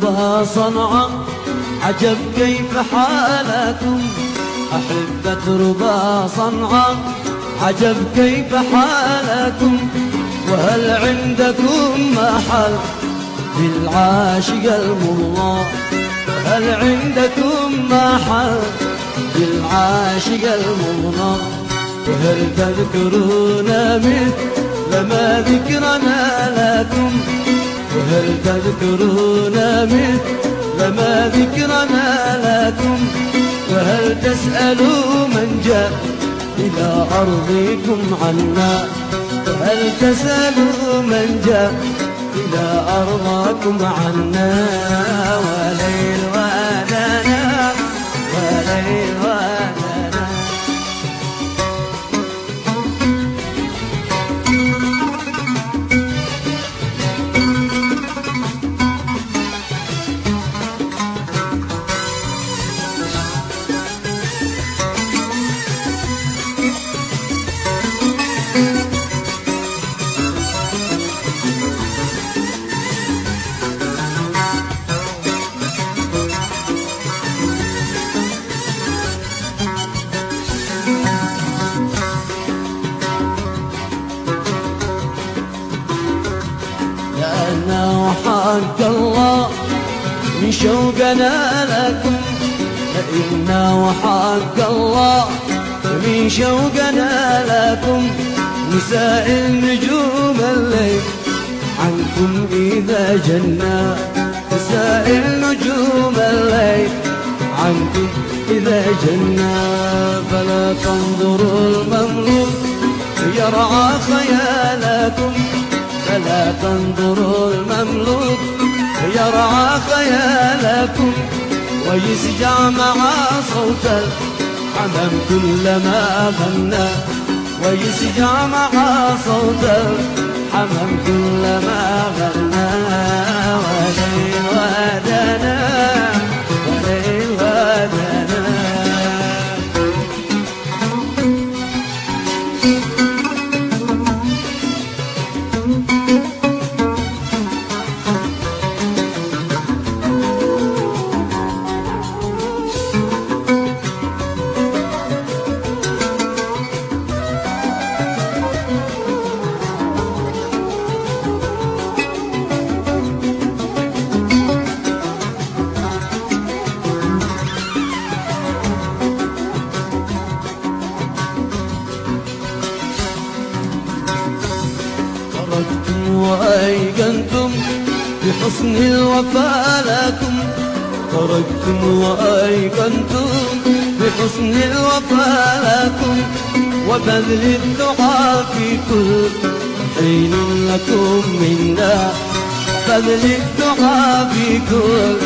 تربى صنعاء عجب كيف حالكم. أحبة تربى صنعاء عجب كيف حالكم. وهل عندكم محل للعاشق المضى؟ هل عندكم محل للعاشق المضى؟ وهل تذكرون مثل ما ذكرنا لكم؟ وهل تذكرون مثل ما ذكرنا لكم؟ وهل تسألوا من جاء إلى أرضكم عنا؟ وهل تسألوا من جاء إلى أرضكم عنا؟ وليل ودنا وليل ودنا. لأنه حق الله من شوقنا لكم. فإنه حق الله من شوقنا لكم. نسائل نجوم الليل عنكم إذا جنا. نسائل نجوم الليل عنكم إذا جنا. فلا تنظروا المملوك يرعى خيالكم. فلا تنظروا المملوك يرعى خيالكم. ويسجع مع صوت الحمام كلما غنى. ويسجع مع صوت الحمام كلما غنى. وليل ودنا وليل ودنا. خرجتم وأيقنتم بحسن الوفا لكم. خرجتم وأيقنتم بحسن الوفا لكم. وبذل الدعاء في كل حين لكم منا. بذل الدعاء في كل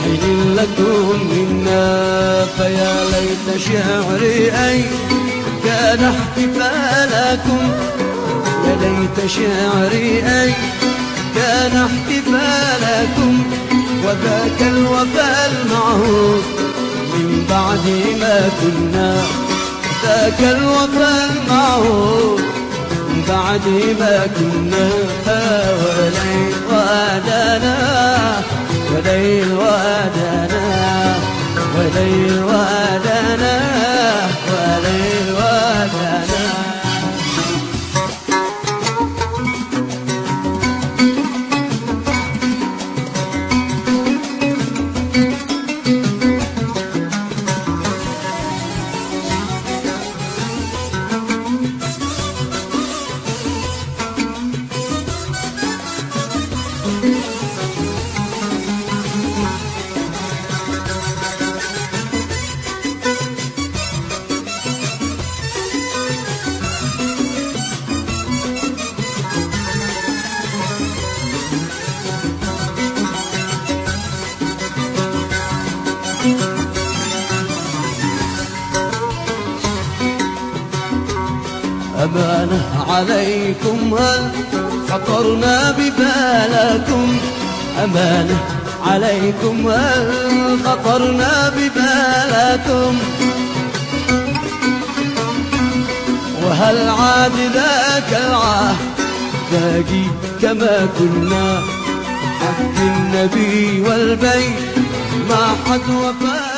حين لكم منا. فيا ليت شعري أي كان احتفالكم. يا ليت شعري أي كان احتفالكم. وذاك الوفا المعهود من بعد ما كنا. ذاك الوفا المعهود من بعد ما كنا. وليل ودنا وليل ودنا وليل ودنا وليل ودنا. أمانة عليكم هل خطرنا ببالكم. أمانة عليكم هل خطرنا ببالكم. وهل عاد ذاك العهد باقي كما كنا. عهد النبي والبيت ما حد وفى